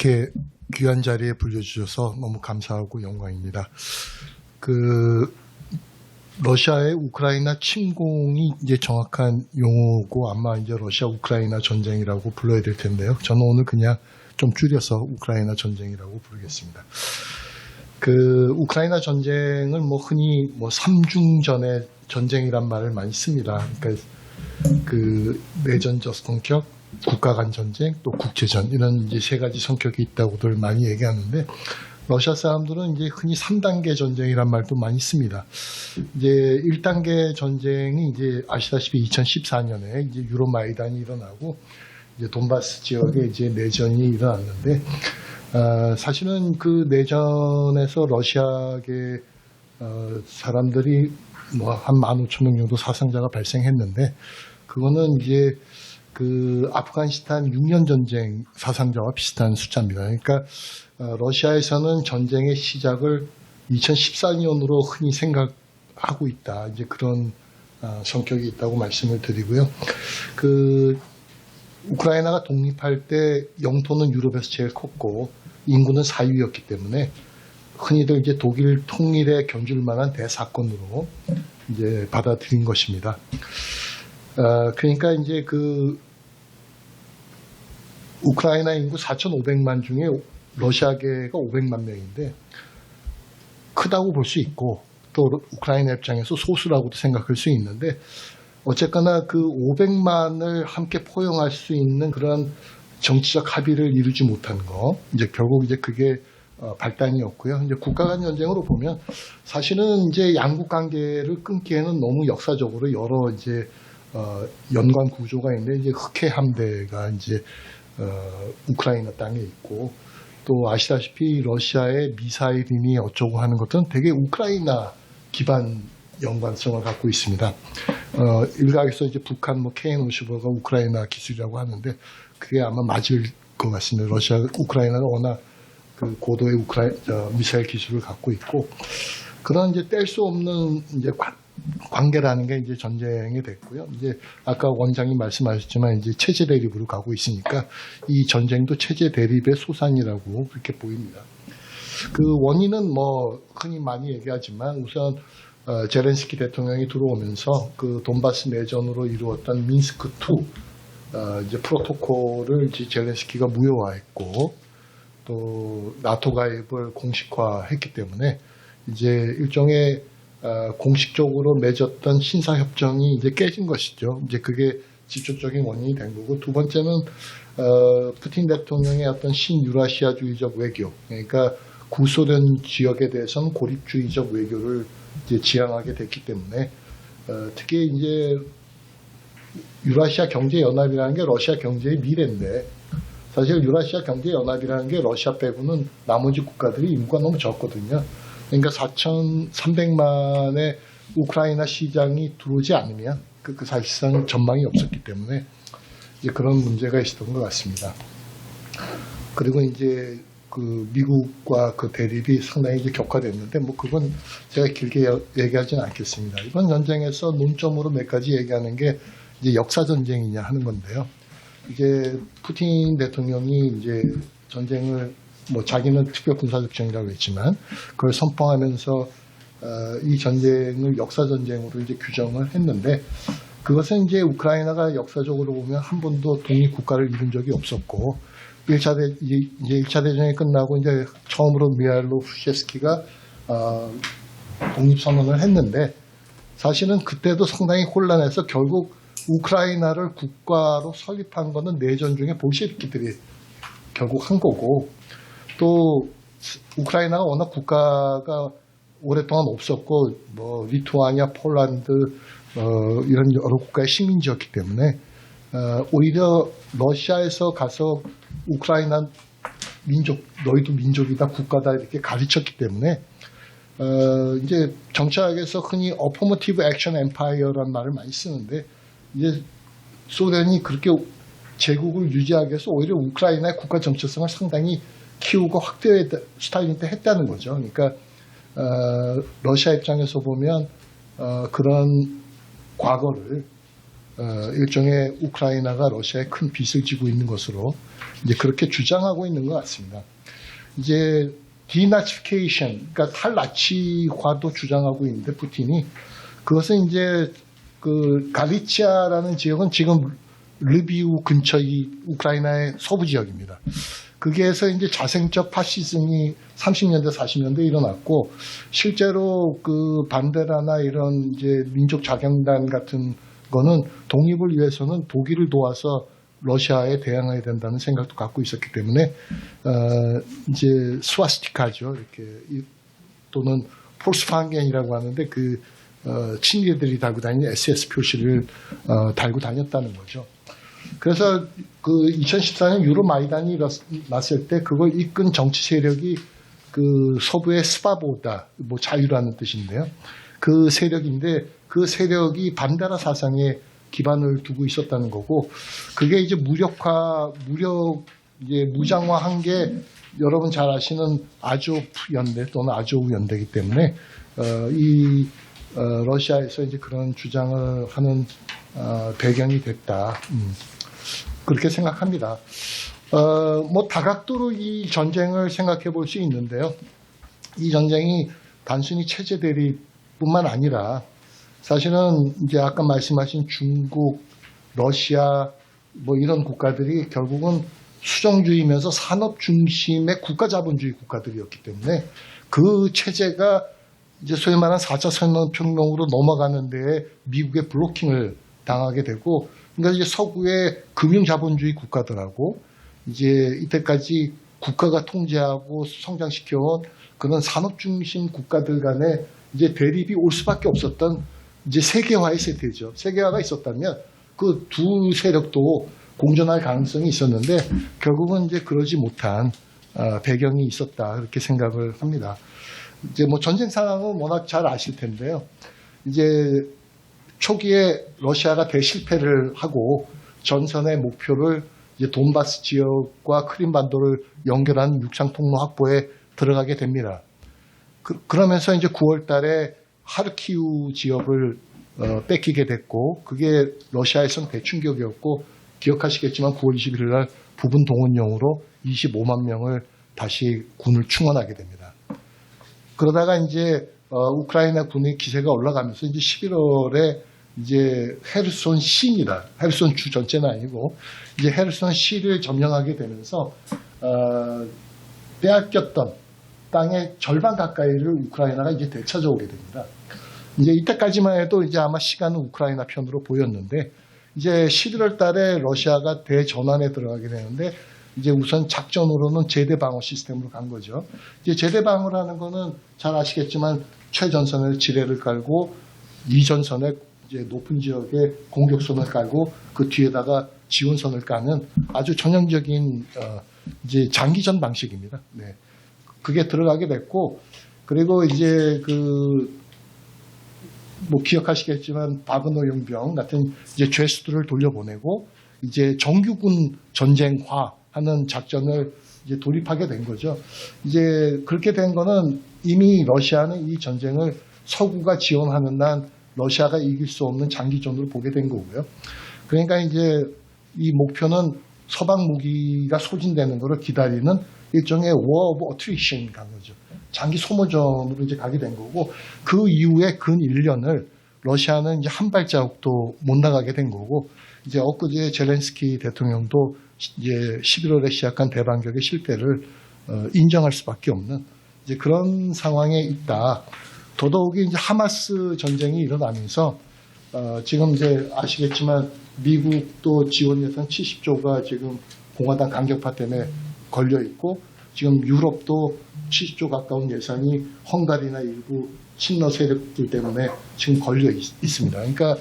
이렇게 귀한 자리에 불려주셔서 너무 감사하고 영광입니다. 러시아의 우크라이나 침공이 이제 정확한 용어고 아마 이제 러시아 우크라이나 전쟁이라고 불러야 될 텐데요. 저는 오늘 그냥 좀 줄여서 우크라이나 전쟁이라고 부르겠습니다. 우크라이나 전쟁을 흔히 3중전의 전쟁이란 말을 많이 씁니다. 그러니까 내전적 성격, 국가 간 전쟁, 또 국제전 이런 이제 세 가지 성격이 있다고들 많이 얘기하는데 러시아 사람들은 이제 흔히 3단계 전쟁이란 말도 많이 씁니다. 이제 1단계 전쟁이 이제 아시다시피 2014년에 이제 유로마이단이 일어나고 이제 돈바스 지역에 이제 내전이 일어났는데 사실은 그 내전에서 러시아계 사람들이 한 15,000명 정도 사상자가 발생했는데 그거는 이제 아프가니스탄 6년 전쟁 사상자와 비슷한 숫자입니다. 그러니까 러시아에서는 전쟁의 시작을 2014년으로 흔히 생각하고 있다. 이제 그런 성격이 있다고 말씀을 드리고요. 우크라이나가 독립할 때 영토는 유럽에서 제일 컸고 인구는 4위였기 때문에 흔히들 이제 독일 통일에 견줄 만한 대사건으로 이제 받아들인 것입니다. 그러니까 이제 우크라이나 인구 4,500만 중에 러시아계가 500만 명인데 크다고 볼 수 있고 또 우크라이나 입장에서 소수라고도 생각할 수 있는데 어쨌거나 500만을 함께 포용할 수 있는 그런 정치적 합의를 이루지 못한 거 이제 결국 이제 그게 발단이었고요. 이제 국가 간 전쟁으로 보면 사실은 이제 양국 관계를 끊기에는 너무 역사적으로 여러 이제 연관 구조가 있는데 이제 흑해 함대가 이제 우크라이나 땅에 있고 또 아시다시피 러시아의 미사일이니 어쩌고 하는 것들은 되게 우크라이나 기반 연관성을 갖고 있습니다. 일각에서 이제 북한 KN-55가 우크라이나 기술이라고 하는데 그게 아마 맞을 것 같습니다. 우크라이나가 워낙 고도의 미사일 기술을 갖고 있고 그런 이제 뗄 수 없는 이제 관계라는 게 이제 전쟁이 됐고요. 이제 아까 원장님 말씀하셨지만 이제 체제 대립으로 가고 있으니까 이 전쟁도 체제 대립의 소산이라고 그렇게 보입니다. 원인은 흔히 많이 얘기하지만 우선 제렌스키 대통령이 들어오면서 돈바스 내전으로 이루었던 민스크 2 이제 프로토콜을 이제 제렌스키가 무효화했고 또 나토 가입을 공식화했기 때문에 이제 일종의 공식적으로 맺었던 신사협정이 이제 깨진 것이죠. 이제 그게 직접적인 원인이 된 거고 두 번째는 푸틴 대통령의 어떤 신유라시아주의적 외교, 그러니까 구소련 지역에 대해서는 고립주의적 외교를 이제 지향하게 됐기 때문에 특히 이제 유라시아 경제연합이라는 게 러시아 경제의 미래인데 사실 유라시아 경제연합이라는 게 러시아 빼고는 나머지 국가들이 인구가 너무 적거든요. 그러니까 4,300만의 우크라이나 시장이 들어오지 않으면 사실상 전망이 없었기 때문에 이제 그런 문제가 있었던 것 같습니다. 그리고 이제 미국과 대립이 상당히 이제 격화됐는데 그건 제가 길게 얘기하지는 않겠습니다. 이번 전쟁에서 논점으로 몇 가지 얘기하는 게 이제 역사 전쟁이냐 하는 건데요. 이제 푸틴 대통령이 이제 전쟁을 자기는 특별 군사적 전쟁이라고 했지만 그걸 선포하면서 이 전쟁을 역사 전쟁으로 이제 규정을 했는데 그것은 이제 우크라이나가 역사적으로 보면 한 번도 독립 국가를 이룬 적이 없었고 1차 대전이 끝나고 이제 처음으로 미하일로 후셰스키가 독립선언을 했는데 사실은 그때도 상당히 혼란해서 결국 우크라이나를 국가로 설립한 거는 내전 중에 볼셰비키들이 결국 한 거고 또 우크라이나가 워낙 국가가 오랫동안 없었고 리투아니아, 폴란드 이런 여러 국가의 식민지였기 때문에 오히려 러시아에서 가서 우크라이나 민족 너희도 민족이다 국가다 이렇게 가르쳤기 때문에 이제 정치학에서 흔히 어포머티브 액션 엠파이어라는 말을 많이 쓰는데 이제 소련이 그렇게 제국을 유지하기 위해서 오히려 우크라이나의 국가 정체성을 상당히 키우고 확대 스탈린 때 했다는 거죠. 그러니까 러시아 입장에서 보면 그런 과거를 일종의 우크라이나가 러시아에 큰 빚을 지고 있는 것으로 이제 그렇게 주장하고 있는 것 같습니다. 이제 디나치피케이션, 그러니까 탈나치화도 주장하고 있는데 푸틴이 그것은 이제 그 갈리치아라는 지역은 지금 르비우 근처의 우크라이나의 서부 지역입니다. 거기에서 이제 자생적 파시즘이 30년대, 40년대 일어났고 실제로 그 반데라나 이런 이제 민족 자경단 같은 거는 독립을 위해서는 독일을 도와서 러시아에 대항해야 된다는 생각도 갖고 있었기 때문에 이제 스와스티카죠, 이렇게 또는 폴스파겐이라고 하는데 그 친일들이 달고 다니는 SS 표시를 달고 다녔다는 거죠. 그래서 그 2014년 유로마이단이 일어났을 때 그걸 이끈 정치 세력이 그 서부의 스바보다, 뭐 자유라는 뜻인데요. 그 세력인데 그 세력이 반다라 사상에 기반을 두고 있었다는 거고, 그게 이제 이제 무장화한 게 여러분 잘 아시는 아조프 연대 또는 아조우 연대이기 때문에 러시아에서 이제 그런 주장을 하는 배경이 됐다. 그렇게 생각합니다. 뭐 다각도로 이 전쟁을 생각해 볼 수 있는데요. 이 전쟁이 단순히 체제 대립뿐만 아니라 사실은 이제 아까 말씀하신 중국, 러시아 뭐 이런 국가들이 결국은 수정주의면서 산업 중심의 국가 자본주의 국가들이었기 때문에 그 체제가 이제 소위 말하는 4차 산업혁명으로 넘어가는 데에 미국의 블로킹을 당하게 되고, 그러니까 이제 서구의 금융자본주의 국가들하고 이제 이때까지 국가가 통제하고 성장시켜온 그런 산업 중심 국가들 간에 이제 대립이 올 수밖에 없었던 이제 세계화의 세태죠. 세계화가 있었다면 그 두 세력도 공존할 가능성이 있었는데 결국은 이제 그러지 못한 배경이 있었다, 그렇게 생각을 합니다. 이제 뭐 전쟁 상황은 워낙 잘 아실 텐데요. 이제 초기에 러시아가 대실패를 하고 전선의 목표를 이제 돈바스 지역과 크림반도를 연결하는 육상 통로 확보에 들어가게 됩니다. 그러면서 이제 9월 달에 하르키우 지역을 뺏기게 됐고, 그게 러시아에서는 대충격이었고, 기억하시겠지만 9월 21일 날 부분 동원령으로 25만 명을 다시 군을 충원하게 됩니다. 그러다가 이제 우크라이나 군의 기세가 올라가면서 이제 11월에 이제 헤르손 시입니다. 헤르손 주 전체는 아니고 이제 헤르손 시를 점령하게 되면서 빼앗겼던 땅의 절반 가까이를 우크라이나가 이제 되찾아오게 됩니다. 이제 이때까지만 해도 이제 아마 시간은 우크라이나 편으로 보였는데 이제 11월 달에 러시아가 대전환에 들어가게 되는데 이제 우선 작전으로는 제대 방어 시스템으로 간 거죠. 이제 제대 방어라는 거는 잘 아시겠지만 최전선에 지뢰를 깔고 이전선에 이제 높은 지역에 공격선을 깔고 그 뒤에다가 지원선을 까는 아주 전형적인 이제 장기전 방식입니다. 네. 그게 들어가게 됐고, 그리고 이제 뭐 기억하시겠지만 바그너 용병 같은 이제 죄수들을 돌려보내고 이제 정규군 전쟁화하는 작전을 이제 돌입하게 된 거죠. 이제 그렇게 된 거는 이미 러시아는 이 전쟁을 서구가 지원하는 한 러시아가 이길 수 없는 장기전으로 보게 된 거고요. 그러니까 이제 이 목표는 서방 무기가 소진되는 것을 기다리는 일종의 war of attrition 간 거죠. 장기 소모전으로 이제 가게 된 거고, 그 이후에 근 1년을 러시아는 이제 한 발자국도 못 나가게 된 거고, 이제 엊그제 젤렌스키 대통령도 이제 11월에 시작한 대반격의 실패를 인정할 수밖에 없는 이제 그런 상황에 있다. 더더욱이 이제 하마스 전쟁이 일어나면서 지금 이제 아시겠지만 미국도 지원 예산 70조가 지금 공화당 강경파 때문에 걸려 있고, 지금 유럽도 70조 가까운 예산이 헝가리나 일부 친러 세력들 때문에 지금 걸려 있습니다. 그러니까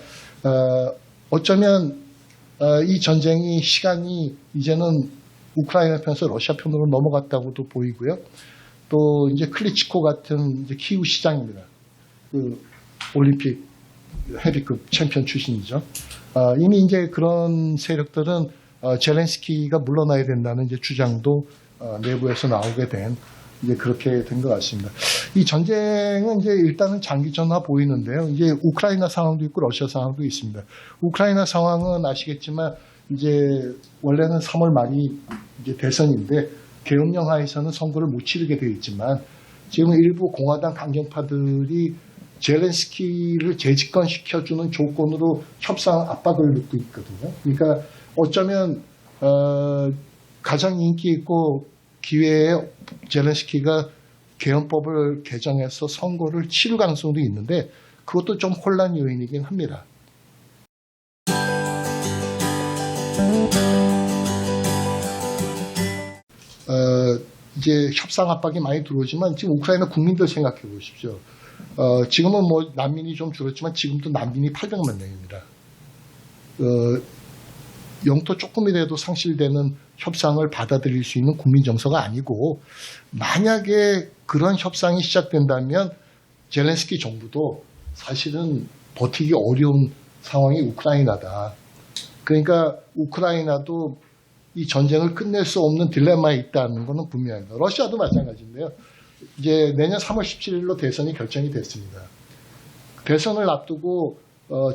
어쩌면 이 전쟁이 시간이 이제는 우크라이나 편에서 러시아 편으로 넘어갔다고도 보이고요. 또 이제 클리치코 같은 이제 키우 시장입니다. 그 올림픽 헤비급 챔피언 출신이죠. 이미 이제 그런 세력들은 젤렌스키가 물러나야 된다는 이제 주장도 내부에서 나오게 된 이제 그렇게 된 것 같습니다. 이 전쟁은 이제 일단은 장기전화 보이는데요. 이제 우크라이나 상황도 있고 러시아 상황도 있습니다. 우크라이나 상황은 아시겠지만 이제 원래는 3월 말이 이제 대선인데 계엄령 하에서는 선거를 못 치르게 되어 있지만 지금 일부 공화당 강경파들이 젤렌스키를 재집권시켜주는 조건으로 협상 압박을 넣고 있거든요. 그러니까 어쩌면 가장 인기 있고 기회에 젤렌스키가 계엄법을 개정해서 선거를 치를 가능성도 있는데 그것도 좀 혼란 요인이긴 합니다. 이제 협상 압박이 많이 들어오지만 지금 우크라이나 국민들 생각해 보십시오. 지금은 뭐 난민이 좀 줄었지만 지금도 난민이 800만 명입니다. 영토 조금이라도 상실되는 협상을 받아들일 수 있는 국민 정서가 아니고 만약에 그런 협상이 시작된다면 젤렌스키 정부도 사실은 버티기 어려운 상황이 우크라이나다. 그러니까 우크라이나도 이 전쟁을 끝낼 수 없는 딜레마에 있다는 것은 분명합니다. 러시아도 마찬가지인데요. 이제 내년 3월 17일로 대선이 결정이 됐습니다. 대선을 앞두고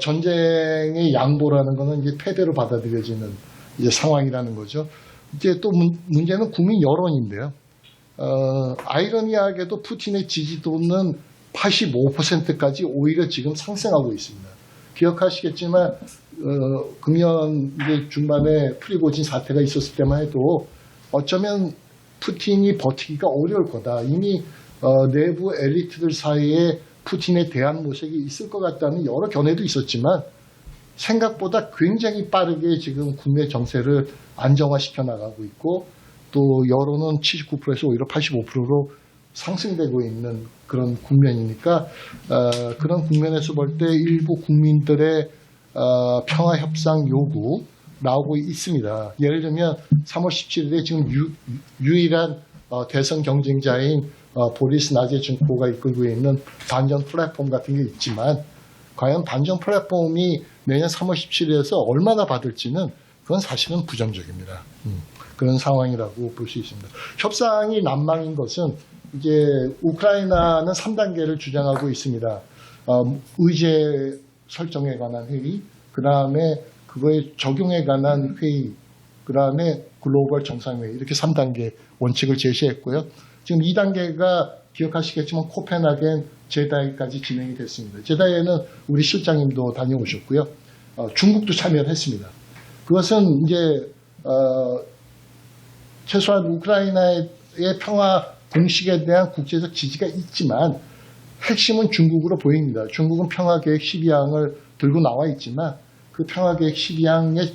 전쟁의 양보라는 것은 이제 패배로 받아들여지는 이제 상황이라는 거죠. 이제 또 문제는 국민 여론인데요. 아이러니하게도 푸틴의 지지도는 85%까지 오히려 지금 상승하고 있습니다. 기억하시겠지만 금년 이제 중반에 프리고진 사태가 있었을 때만 해도 어쩌면 푸틴이 버티기가 어려울 거다. 이미 내부 엘리트들 사이에 푸틴에 대한 모색이 있을 것 같다는 여러 견해도 있었지만 생각보다 굉장히 빠르게 지금 국내 정세를 안정화시켜 나가고 있고 또 여론은 79%에서 오히려 85%로 상승되고 있는 그런 국면이니까 그런 국면에서 볼 때 일부 국민들의 평화협상 요구 나오고 있습니다. 예를 들면 3월 17일에 지금 유일한 대선 경쟁자인 보리스 나제준코가 이끌고 있는 반전 플랫폼 같은 게 있지만 과연 반전 플랫폼이 내년 3월 17일에서 얼마나 받을지는 그건 사실은 부정적입니다. 그런 상황이라고 볼 수 있습니다. 협상이 난망인 것은 이제 우크라이나는 3단계를 주장하고 있습니다. 의제 설정에 관한 회의, 그 다음에 그거에 적용에 관한 회의, 그 다음에 글로벌 정상회의 이렇게 3단계 원칙을 제시했고요. 지금 2단계가 기억하시겠지만 코펜하겐 제다이까지 진행이 됐습니다. 제다이에는 우리 실장님도 다녀오셨고요. 중국도 참여를 했습니다. 그것은 이제 최소한 우크라이나의 평화 공식에 대한 국제적 지지가 있지만 핵심은 중국으로 보입니다. 중국은 평화계획 12항을 들고 나와 있지만 그 평화계획 12항의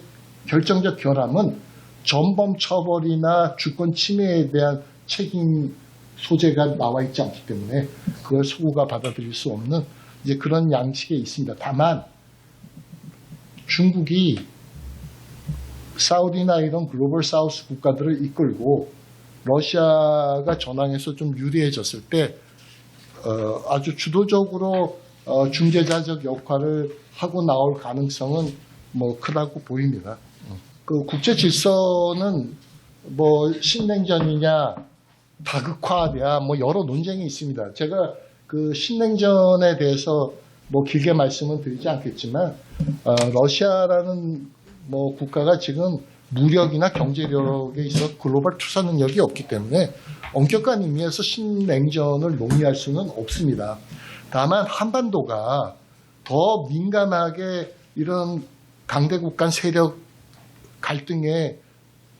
결정적 결함은 전범 처벌이나 주권 침해에 대한 책임 소재가 나와 있지 않기 때문에 그걸 서구가 받아들일 수 없는 이제 그런 양식에 있습니다. 다만 중국이 사우디나 이런 글로벌 사우스 국가들을 이끌고 러시아가 전황에서 좀 유리해졌을 때 아주 주도적으로 중재자적 역할을 하고 나올 가능성은 뭐 크다고 보입니다. 그 국제 질서는 뭐 신냉전이냐 다극화냐 뭐 여러 논쟁이 있습니다. 제가 그 신냉전에 대해서 뭐 길게 말씀은 드리지 않겠지만 러시아라는 뭐 국가가 지금 무력이나 경제력에 있어 글로벌 투사 능력이 없기 때문에 엄격한 의미에서 신냉전을 논의할 수는 없습니다. 다만 한반도가 더 민감하게 이런 강대국 간 세력 갈등의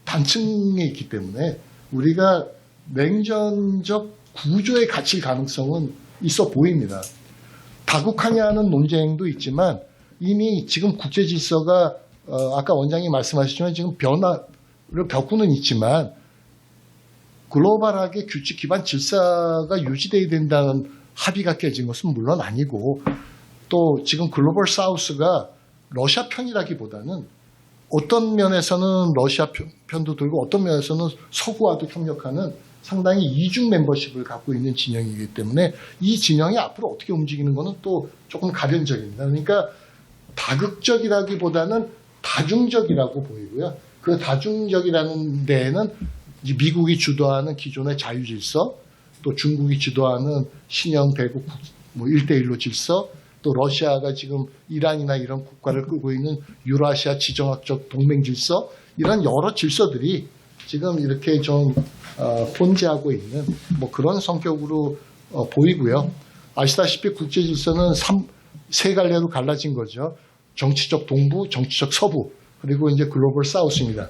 단층에 있기 때문에 우리가 냉전적 구조에 갇힐 가능성은 있어 보입니다. 다국화냐는 논쟁도 있지만 이미 지금 국제 질서가 아까 원장이 말씀하셨지만 지금 변화를 겪고는 있지만 글로벌하게 규칙 기반 질서가 유지돼야 된다는 합의가 깨진 것은 물론 아니고 또 지금 글로벌 사우스가 러시아 편이라기보다는 어떤 면에서는 러시아 편도 들고 어떤 면에서는 서구와도 협력하는 상당히 이중 멤버십을 갖고 있는 진영이기 때문에 이 진영이 앞으로 어떻게 움직이는 것은 또 조금 가변적입니다. 그러니까 다극적이라기보다는 다중적이라고 보이고요. 그 다중적이라는 데에는 미국이 주도하는 기존의 자유질서, 또 중국이 주도하는 신형 대국 뭐 1대1로 질서, 또 러시아가 지금 이란이나 이런 국가를 끌고 있는 유라시아 지정학적 동맹 질서, 이런 여러 질서들이 지금 이렇게 좀 혼재하고 있는 뭐 그런 성격으로 보이고요. 아시다시피 국제 질서는 세 갈래로 갈라진 거죠. 정치적 동부, 정치적 서부, 그리고 이제 글로벌 사우스입니다.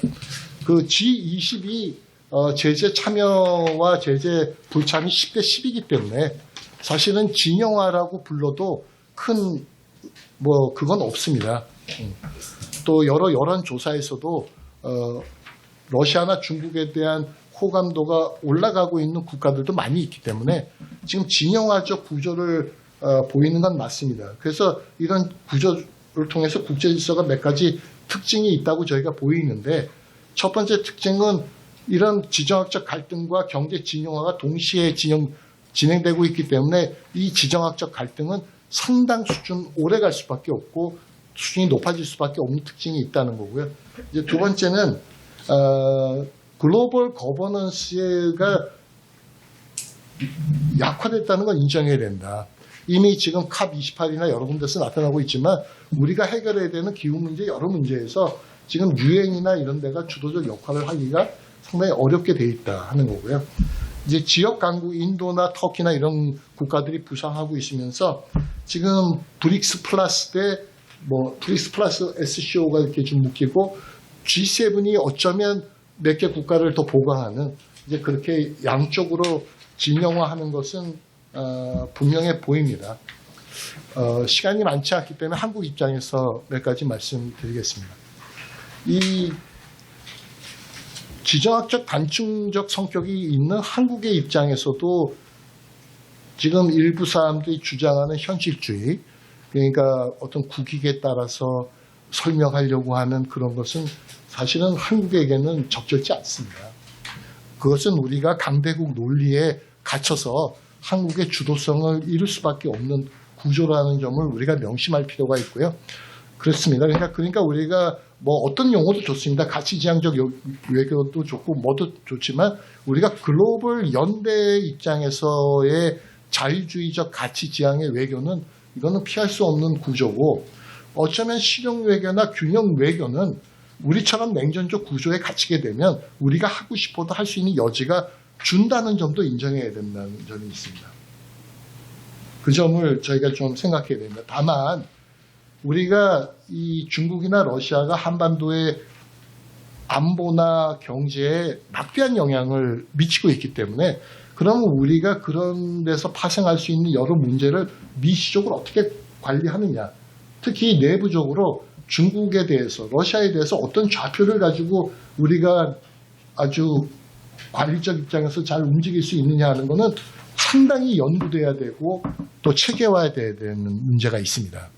그 G20이 제재 참여와 제재 불참이 10대 10이기 때문에 사실은 진영화라고 불러도 큰 뭐 그건 없습니다. 또 여러 여론 조사에서도 러시아나 중국에 대한 호감도가 올라가고 있는 국가들도 많이 있기 때문에 지금 진영화적 구조를 보이는 건 맞습니다. 그래서 이런 구조를 통해서 국제 질서가 몇 가지 특징이 있다고 저희가 보이는데, 첫 번째 특징은 이런 지정학적 갈등과 경제 진영화가 동시에 진행되고 있기 때문에 이 지정학적 갈등은 상당 수준 오래 갈 수밖에 없고 수준이 높아질 수밖에 없는 특징이 있다는 거고요. 이제 두 번째는 글로벌 거버넌스가 약화됐다는 건 인정해야 된다. 이미 지금 캅28이나 여러 군데서 나타나고 있지만 우리가 해결해야 되는 기후 문제 여러 문제에서 지금 유엔이나 이런 데가 주도적 역할을 하기가 상당히 어렵게 돼 있다 하는 거고요. 이제 지역 강국 인도나 터키나 이런 국가들이 부상하고 있으면서 지금 브릭스 플러스 브릭스 플러스 SCO가 이렇게 좀 묶이고 G7이 어쩌면 몇 개 국가를 더 보강하는, 이제 그렇게 양쪽으로 진영화하는 것은 분명해 보입니다. 시간이 많지 않기 때문에 한국 입장에서 몇 가지 말씀드리겠습니다. 이 지정학적 단층적 성격이 있는 한국의 입장에서도 지금 일부 사람들이 주장하는 현실주의, 그러니까 어떤 국익에 따라서 설명하려고 하는 그런 것은 사실은 한국에게는 적절치 않습니다. 그것은 우리가 강대국 논리에 갇혀서 한국의 주도성을 잃을 수밖에 없는 구조라는 점을 우리가 명심할 필요가 있고요. 그렇습니다. 그러니까 우리가 뭐 어떤 용어도 좋습니다. 가치지향적 외교도 좋고 뭐도 좋지만 우리가 글로벌 연대 입장에서의 자유주의적 가치지향의 외교는 이거는 피할 수 없는 구조고, 어쩌면 실용 외교나 균형 외교는 우리처럼 냉전적 구조에 갇히게 되면 우리가 하고 싶어도 할 수 있는 여지가 준다는 점도 인정해야 된다는 점이 있습니다. 그 점을 저희가 좀 생각해야 됩니다. 다만 우리가 이 중국이나 러시아가 한반도의 안보나 경제에 막대한 영향을 미치고 있기 때문에, 그러면 우리가 그런 데서 파생할 수 있는 여러 문제를 미시적으로 어떻게 관리하느냐, 특히 내부적으로 중국에 대해서 러시아에 대해서 어떤 좌표를 가지고 우리가 아주 관리적 입장에서 잘 움직일 수 있느냐 하는 것은 상당히 연구돼야 되고 또 체계화돼야 되는 문제가 있습니다.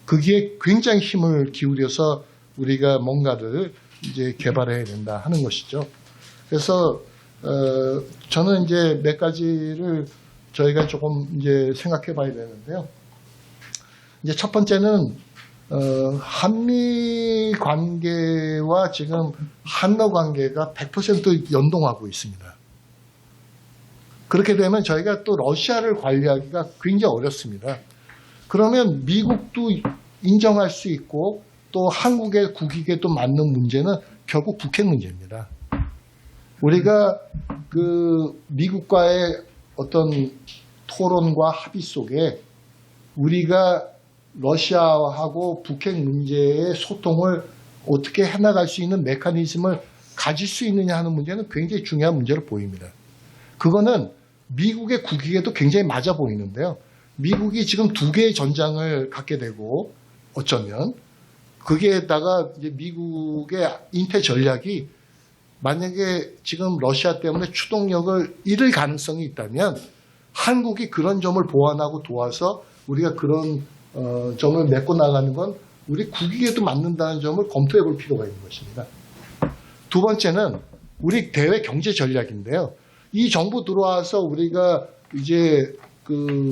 거기에 굉장히 힘을 기울여서 우리가 뭔가를 이제 개발해야 된다 하는 것이죠. 그래서 저는 이제 몇 가지를 저희가 조금 이제 생각해 봐야 되는데요. 이제 첫 번째는 한미 관계와 지금 한러 관계가 100% 연동하고 있습니다. 그렇게 되면 저희가 또 러시아를 관리하기가 굉장히 어렵습니다. 그러면 미국도 인정할 수 있고 또 한국의 국익에도 맞는 문제는 결국 북핵 문제입니다. 우리가 그 미국과의 어떤 토론과 합의 속에 우리가 러시아하고 북핵 문제의 소통을 어떻게 해나갈 수 있는 메커니즘을 가질 수 있느냐 하는 문제는 굉장히 중요한 문제로 보입니다. 그거는 미국의 국익에도 굉장히 맞아 보이는데요. 미국이 지금 두 개의 전장을 갖게 되고 어쩌면 거기에다가 이제 미국의 인태 전략이 만약에 지금 러시아 때문에 추동력을 잃을 가능성이 있다면 한국이 그런 점을 보완하고 도와서 우리가 그런 점을 메꿔 나가는 건 우리 국익에도 맞는다는 점을 검토해 볼 필요가 있는 것입니다. 두 번째는 우리 대외 경제 전략인데요. 이 정부 들어와서 우리가 이제 그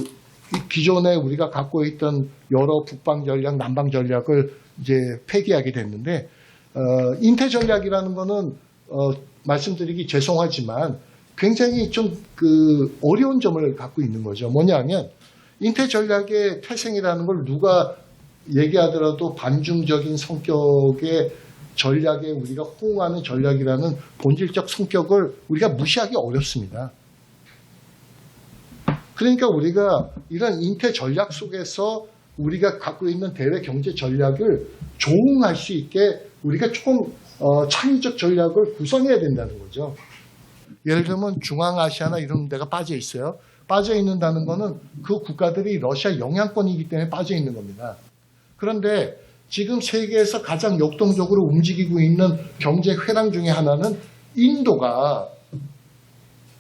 기존에 우리가 갖고 있던 여러 북방 전략, 남방 전략을 이제 폐기하게 됐는데 인태 전략이라는 거는 말씀드리기 죄송하지만 굉장히 좀 어려운 점을 갖고 있는 거죠. 뭐냐면 인태 전략의 태생이라는 걸 누가 얘기하더라도 반중적인 성격의 전략에 우리가 호응하는 전략이라는 본질적 성격을 우리가 무시하기 어렵습니다. 그러니까 우리가 이런 인태 전략 속에서 우리가 갖고 있는 대외 경제 전략을 조응할 수 있게 우리가 조금 창의적 전략을 구성해야 된다는 거죠. 예를 들면 중앙아시아나 이런 데가 빠져 있어요. 빠져 있는다는 거는 그 국가들이 러시아 영향권이기 때문에 빠져 있는 겁니다. 그런데 지금 세계에서 가장 역동적으로 움직이고 있는 경제 회랑 중에 하나는 인도가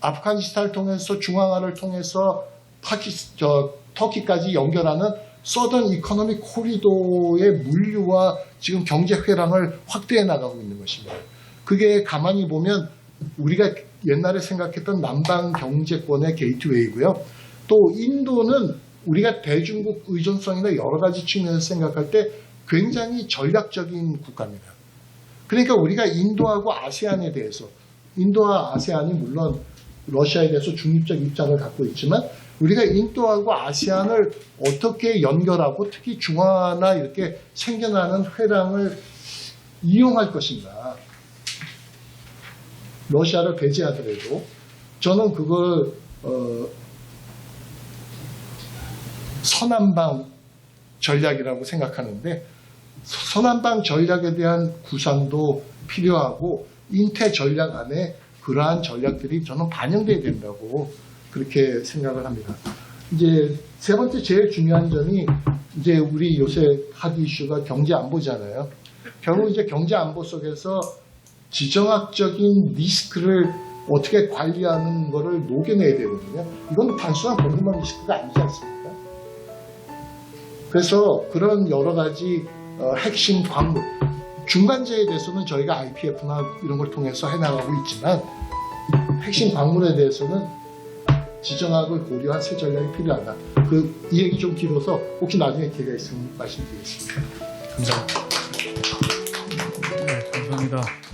아프가니스탄을 통해서 중앙아를 통해서 터키까지 연결하는 서던 이코노믹 코리도의 물류와 지금 경제 회랑을 확대해 나가고 있는 것입니다. 그게 가만히 보면 우리가 옛날에 생각했던 남방 경제권의 게이트웨이고요. 또 인도는 우리가 대중국 의존성이나 여러 가지 측면에서 생각할 때 굉장히 전략적인 국가입니다. 그러니까 우리가 인도하고 아세안에 대해서 인도와 아세안이 물론 러시아에 대해서 중립적 입장을 갖고 있지만 우리가 인도하고 아세안을 어떻게 연결하고 특히 중화나 이렇게 생겨나는 회랑을 이용할 것인가. 러시아를 배제하더라도 저는 그걸 서남방 전략이라고 생각하는데 서남방 전략에 대한 구상도 필요하고 인태 전략 안에 그러한 전략들이 저는 반영돼야 된다고 그렇게 생각을 합니다. 이제 세 번째 제일 중요한 점이 이제 우리 요새 핫 이슈가 경제 안보잖아요. 결국 이제 경제 안보 속에서 지정학적인 리스크를 어떻게 관리하는 거를 녹여내야 되거든요. 이건 단순한 공급망 리스크가 아니지 않습니까? 그래서 그런 여러 가지 핵심 광물, 중간재에 대해서는 저희가 IPF나 이런 걸 통해서 해나가고 있지만 핵심 광물에 대해서는 지정학을 고려한 새 전략이 필요하다. 이 얘기 좀 길어서 혹시 나중에 기회가 있으면 말씀드리겠습니다. 감사합니다. 네, 감사합니다.